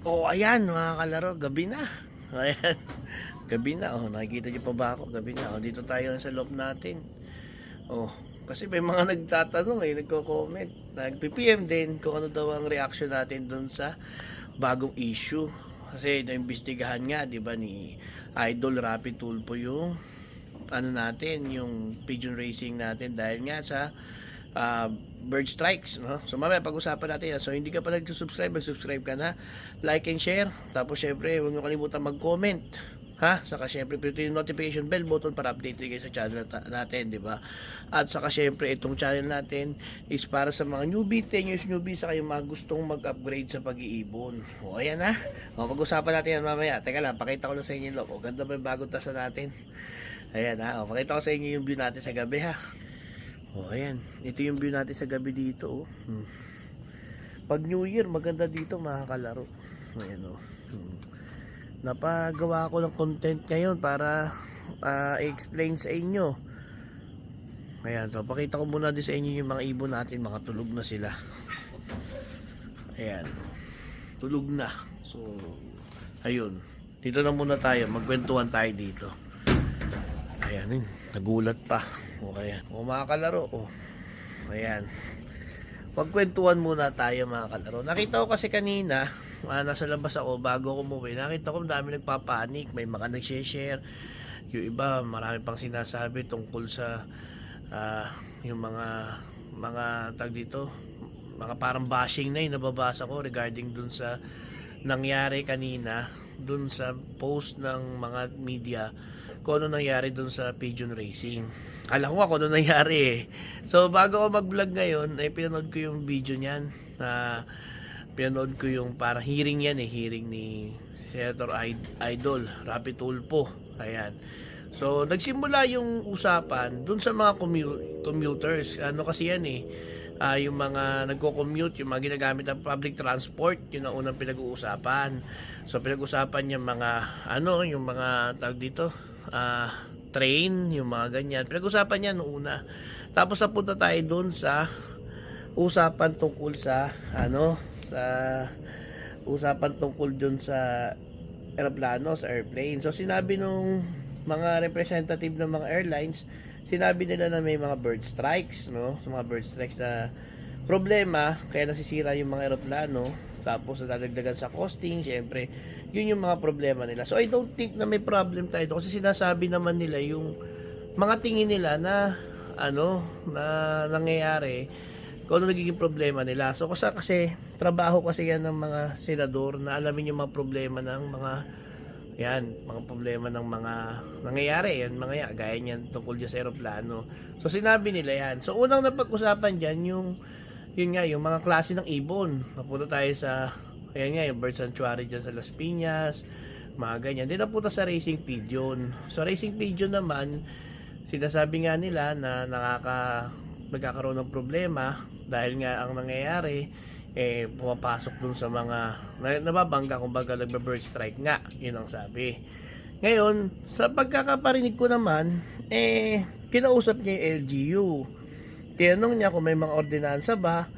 Oh, ayan mga kalaro, gabi na. Ayan, gabi na. Oh, nakikita niyo pa ba ako? Gabi na. Oh, dito tayo sa loob natin. Oh, kasi may mga nagtatanong nagko-comment. Nag-PPM din kung ano daw ang reaction natin doon sa bagong issue. Kasi naimbestigahan nga, 'di ba, ni Idol Rapid Tulpo yung ano natin, yung pigeon racing natin dahil nga sa uh, bird strikes, no? So mamaya pag-usapan natin yan. So hindi ka pa nag-subscribe, mag-subscribe ka na, like and share. Tapos syempre huwag niyo kalimutan mag-comment, ha? Saka syempre pindutin yung notification bell button para update kayo sa channel natin, di ba? At saka syempre itong channel natin is para sa mga newbie, 10 years newbie, saka yung mga gustong mag-upgrade sa pag-iibon. O ayan ha. O pag-usapan natin yan mamaya. Teka lang, pakita ko lang sa inyo yung loob. O ganda ba yung bagong tasa natin? Ayan ha. O pakita ko sa inyo yung view natin sa gabi ha. Oh, ayan. Ito yung view natin sa gabi dito, oh. Pag New Year, maganda dito mga kalaro. Ayan, oh. Napagawa ko ng content ngayon para i-explain sa inyo. Ayan, so pakita ko muna din sa inyo yung mga ibon natin, mga tulog na sila. Ayan. Tulog na. So, ayun. Dito na muna tayo, magkwentuhan tayo dito. Ayan, nagulat pa. Okay. O mga kalaro, oh. Ayan. Magkwentuhan muna tayo mga kalaro. Nakita ko kasi kanina, nasa labas ako bago ako umuwi. Nakita ko dami nagpapanik, may mga nag-share. Yung iba, marami pang sinasabi tungkol sa yung mga tag dito, mga parang bashing na yung nababasa ko regarding dun sa nangyari kanina, dun sa post ng mga media kung ano nangyari dun sa pigeon racing. Alam ko ano nangyari eh. So bago ako mag-vlog ngayon, ay pinanood ko yung video niyan. Pinanood ko yung parang hearing yan eh, hearing ni Senator Idol Rapid Tulpo. Ayan. So nagsimula yung usapan dun sa mga commuters. Ano kasi yan eh, yung mga nagko-commute, yung mga ginagamit ng public transport, yun ang unang pinag-uusapan. So pinag-usapan yung mga yung mga tawag dito, train, yung mga ganyan. Pinag-usapan niya noong una. Tapos napunta tayo doon sa usapan tungkol sa sa usapan tungkol doon sa eroplano, sa airplane. So sinabi nung mga representative ng mga airlines, sinabi nila na may mga bird strikes, no? So, mga bird strikes na problema kaya nasisira yung mga eroplano, tapos nadadagdagan sa costing, syempre yun yung mga problema nila. So I don't think na may problem tayo kasi sinasabi naman nila yung mga tingin nila na na nangyayari, kung ano nagiging problema nila. So kasi trabaho kasi yan ng mga senador na alamin yung mga problema ng mga problema ng mga nangyayari yan, mga gaya niyan tungkol dyan sa aeroplano. So sinabi nila yan. So unang napag-usapan dyan yun nga, yung mga klase ng ibon. Napunta tayo sa, ayan nga, yung bird sanctuary dyan sa Las Piñas, mga ganyan. Din napunta sa racing pigeon. So racing pigeon naman, sinasabi nga nila na nagkakaroon ng problema dahil nga ang nangyayari, pumapasok dun sa mga nababangga, kumbaga nagbe-bird strike nga, yun ang sabi. Ngayon, sa pagkakaparinig ko naman, kinausap niya yung LGU. Tinanong niya kung may mga ordinansa ba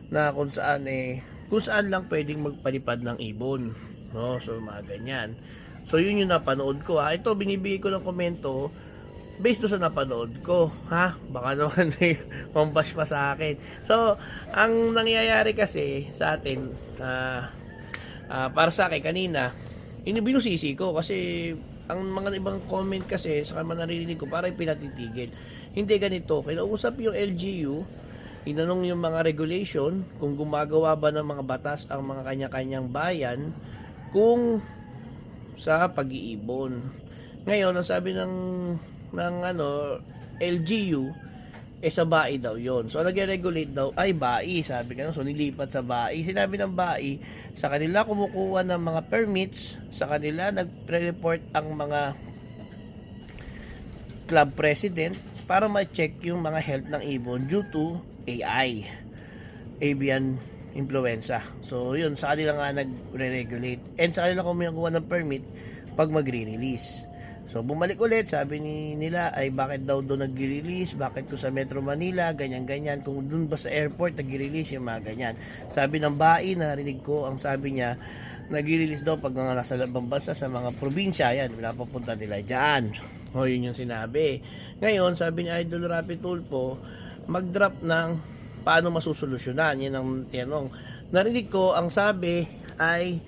na kung saan lang pwedeng magpalipad ng ibon, no? So mga ganyan. So yun yung napanood ko ha. Ito binibigay ko ng komento based sa napanood ko, ha? Baka naman mambash pa sa akin. So ang nangyayari kasi sa atin, para sa akin kanina, binusisi ko kasi ang mga ibang comment kasi sa mga narinig ko parang pinatitigil. Hindi ganito, kinausap yung LGU, tinanong yung mga regulation kung gumagawa ba ng mga batas ang mga kanya-kanyang bayan kung sa pag-iibon. Ngayon, ang sabi ng LGU, sa BAI daw yon. So nag-regulate daw ay BAI, sabi nga, so nilipat sa BAI. Sinabi ng BAI, sa kanila kumukuha ng mga permits, sa kanila nagre-report ang mga club president para ma-check yung mga health ng ibon due to AI, avian influenza. So yun, sa kanila nga nagre-regulate, and sa kanila kumukuha ng permit pag magre-release. So bumalik ulit, sabi nila ay bakit daw doon nag-release, bakit to sa Metro Manila, ganyan-ganyan, kung doon ba sa airport nag-release yung mga ganyan. Sabi ng BAI, narinig ko, ang sabi niya, nag-release daw pag nga nasa labang bansa sa mga probinsya, yan, pinapapunta nila dyan. O yun yung sinabi. Ngayon, sabi ni Idol Rapi Tulfo, mag-drop ng paano masusolusyonan, yan ang tinanong. Narinig ko, ang sabi ay,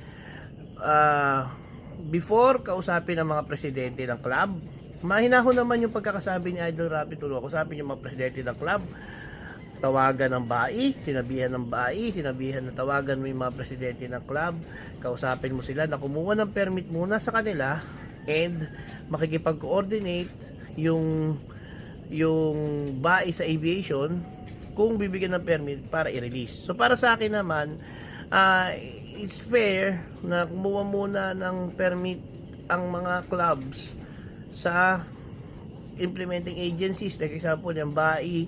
before kausapin ng mga presidente ng club, mahinahon naman yung pagkakasabi ni Idol Rapi Tulfo, kausapin yung mga presidente ng club, tawagan ng BAI, sinabihan ng BAI, sinabihan na tawagan mo yung mga presidente ng club, kausapin mo sila na kumuha ng permit muna sa kanila and makikipag-coordinate yung BAI sa aviation kung bibigyan ng permit para i-release. So para sa akin naman, it's fair na kumuha muna ng permit ang mga clubs sa implementing agencies, like example yung BAI,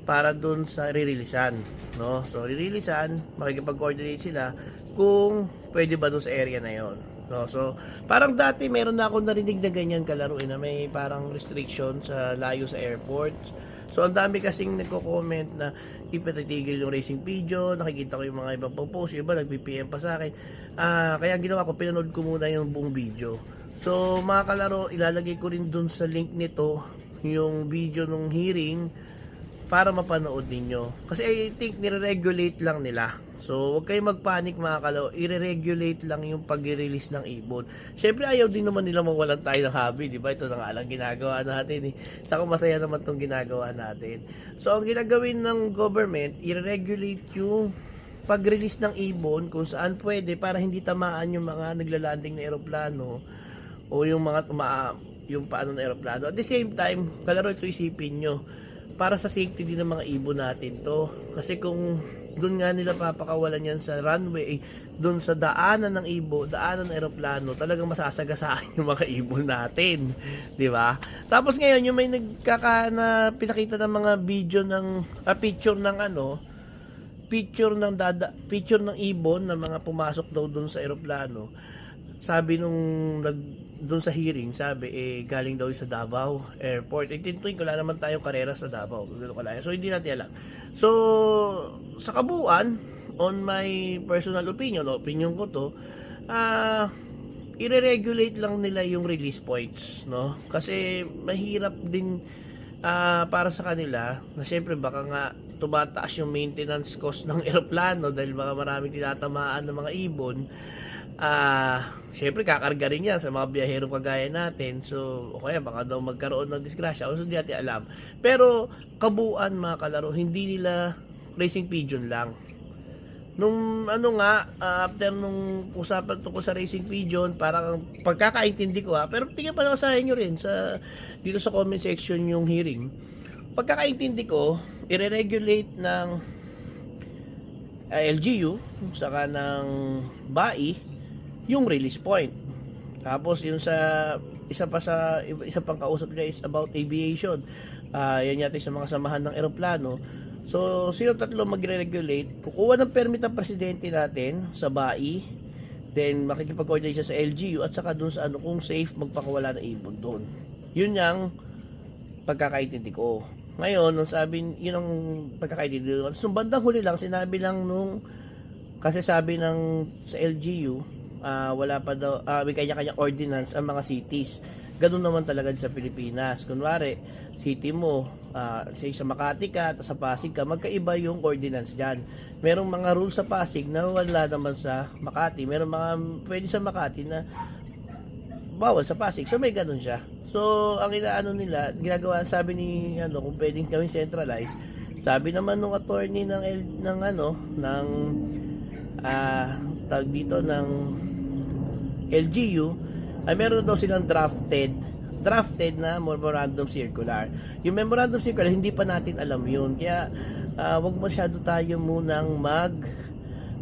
para dun sa ririlisan, no? So ririlisan, makikipag-coordinate sila kung pwede ba dun sa area na yon, no? So parang dati meron na akong narinig na ganyan kalaro na may parang restriction sa layo sa airport. So ang dami kasing nagko-comment na ipatitigil yung Racing Pigeon, nakikita ko yung mga ibang post, yung iba nag-PPM pa sa akin. Kaya ginawa ko, pinanood ko muna yung buong video. So mga kalaro, ilalagay ko rin dun sa link nito yung video nung hearing para mapanood ninyo. Kasi I think nire-regulate lang nila. So huwag kayong magpanik mga kalaro, i-regulate lang yung pag-release ng ibon. Syempre ayaw din naman nila mawalan tayo ng hobby, di ba? Ito na nga lang ginagawa natin eh. Saka masaya naman itong ginagawa natin. So ang ginagawin ng government, i-regulate yung pag-release ng ibon kung saan pwede para hindi tamaan yung mga naglalanding na eroplano o yung mga yung paano na eroplano. At the same time, kalaro, ito isipin nyo, para sa safety din ng mga ibon natin to. Kasi kung doon nga nila papakawalan yan sa runway, doon sa daanan ng ibon, daanan ng eroplano, talagang masasagasaan yung mga ibon natin, di ba? Tapos ngayon yung may na pinakita ng mga video ng picture ng ibon na mga pumasok daw doon sa eroplano. Sabi nung doon sa hearing, sabi galing daw sa Davao Airport. Tintuin ko, wala naman tayong karera sa Davao. So hindi natin alam. So sa kabuuan, on my personal opinion ko to, i-regulate lang nila yung release points, no? Kasi mahirap din para sa kanila na syempre baka nga tumataas yung maintenance cost ng eroplano dahil baka maraming tinatamaan ng mga ibon. Syempre kakarga rin yan sa mga biyahero kagaya natin. So o kaya baka daw magkaroon ng disgrasya, o hindi natin alam. Pero kabuuan mga kalaro, hindi nila Racing Pigeon lang. Nung after nung usapan tungkol sa Racing Pigeon, parang pagkakaintindi ko pero tingnan pa sa inyo rin dito sa comment section yung hearing. Pagkakaintindi ko, i-regulate ng LGU saka ng BAI yung release point. Tapos yung sa isa pang kausap niya is about aviation. Yan yata sa mga samahan ng eroplano. So sino tatlo magre-regulate? Kukuha ng permit ng presidente natin sa BAI, then makikipag-coordinate siya sa LGU at saka dun sa kung safe magpakawala ng ibon doon. Yun yung pagkakaintindi ko. Ngayon, nung yun ang pagkakaintindi ko. So bandang huli lang, sinabi lang kasi sabi sa LGU, wala pa daw, may kanya-kanya ordinance ang mga cities. Ganun naman talaga sa Pilipinas. Kunwari, city mo, sa Makati ka, at sa Pasig ka, magkaiba yung ordinance dyan. Merong mga rules sa Pasig na wala naman sa Makati. Merong mga pwede sa Makati na bawal sa Pasig. So may ganun siya. So ang nila, ginagawa, sabi ni kung pwedeng gawing centralized, sabi naman nung attorney ng tag dito ng LGU, ay meron daw silang drafted na memorandum circular. Yung memorandum circular, hindi pa natin alam yun. Kaya wag masyado tayo munang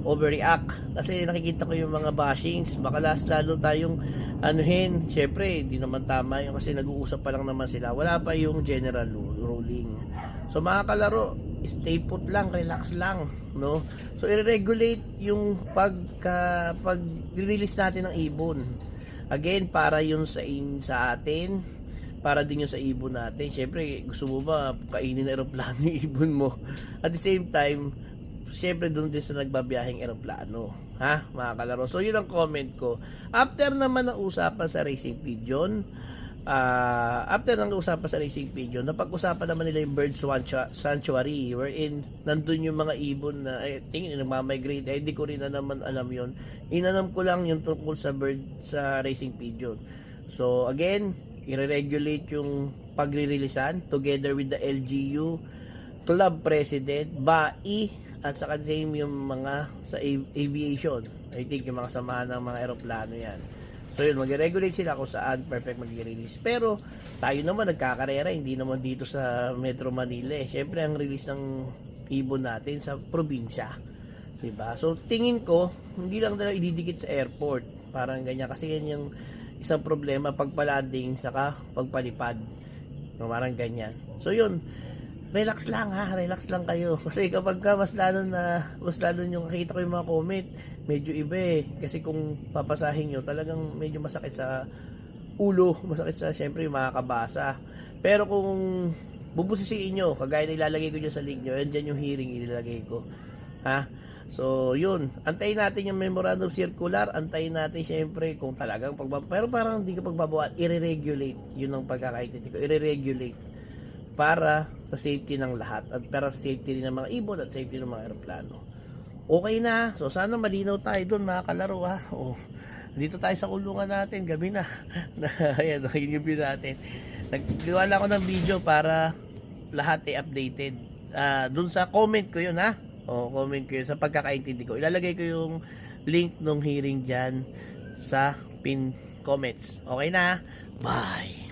overreact. Kasi nakikita ko yung mga bashings, baka lalo tayong syempre, hindi naman tama yun kasi nag-uusap pa lang naman sila. Wala pa yung general ruling. So mga kalaro, stay put lang, relax lang, no? So i-regulate yung pag-release natin ng ibon. Again, para yun sa atin, para din yun sa ibon natin. Siyempre, gusto mo ba kainin na eroplano yung ibon mo? At the same time, siyempre doon din sa nagbabiyaheng eroplano. Ha, mga kalaro? So, yun ang comment ko. After naman ng usapan sa Racing Pigeon, napag-usapan naman nila yung bird sanctuary wherein nandun yung mga ibon na tingin nagmamigrate. Di ko rin na naman alam yon. Inanam ko lang yung tungkol sa bird sa Racing Pigeon. So again, i-regulate yung pagre-releasean together with the LGU, club president, BAI, at saka same yung mga sa aviation. I think yung mga samahan ng mga eroplano yan. So yun, mag-regulate sila kung saan perfect mag-release. Pero tayo naman nagkakarera, hindi naman dito sa Metro Manila eh. Siyempre ang release ng ibon natin sa probinsya. Diba? So tingin ko, hindi lang nila ididikit sa airport. Parang ganyan. Kasi yan yung isang problema pagpa-landing saka pagpalipad. Parang ganyan. So yun, relax lang ha, relax lang kayo. Kasi kapag ka mas lalo yung nakita ko yung mga comment, medyo iba eh. Kasi kung papasahin nyo, talagang medyo masakit sa ulo, masakit sa syempre yung makakabasa. Pero kung bubusisiin nyo, kagaya na ilalagay ko dyan sa link nyo, yan dyan yung hearing ilalagay ko. Ha? So, yun. Antayin natin yung memorandum circular. Antayin natin syempre kung talagang pero parang hindi ka pagbabawalan, i-regulate. Yun ang pagkakaintindi ko. I-regulate para sa safety ng lahat at para sa safety rin ng mga ibon at safety ng mga eroplano. Okay na. So sana malinaw tayo doon mga kalaro ha. Dito tayo sa kulungan natin. Gabi na. Ayan, yun yung view natin. Naggawa lang ako ng video para lahat ay updated. Doon sa comment ko yun ha. Comment ko yun sa pagkakaintindi ko. Ilalagay ko yung link ng hearing dyan sa pin comments. Okay na. Bye.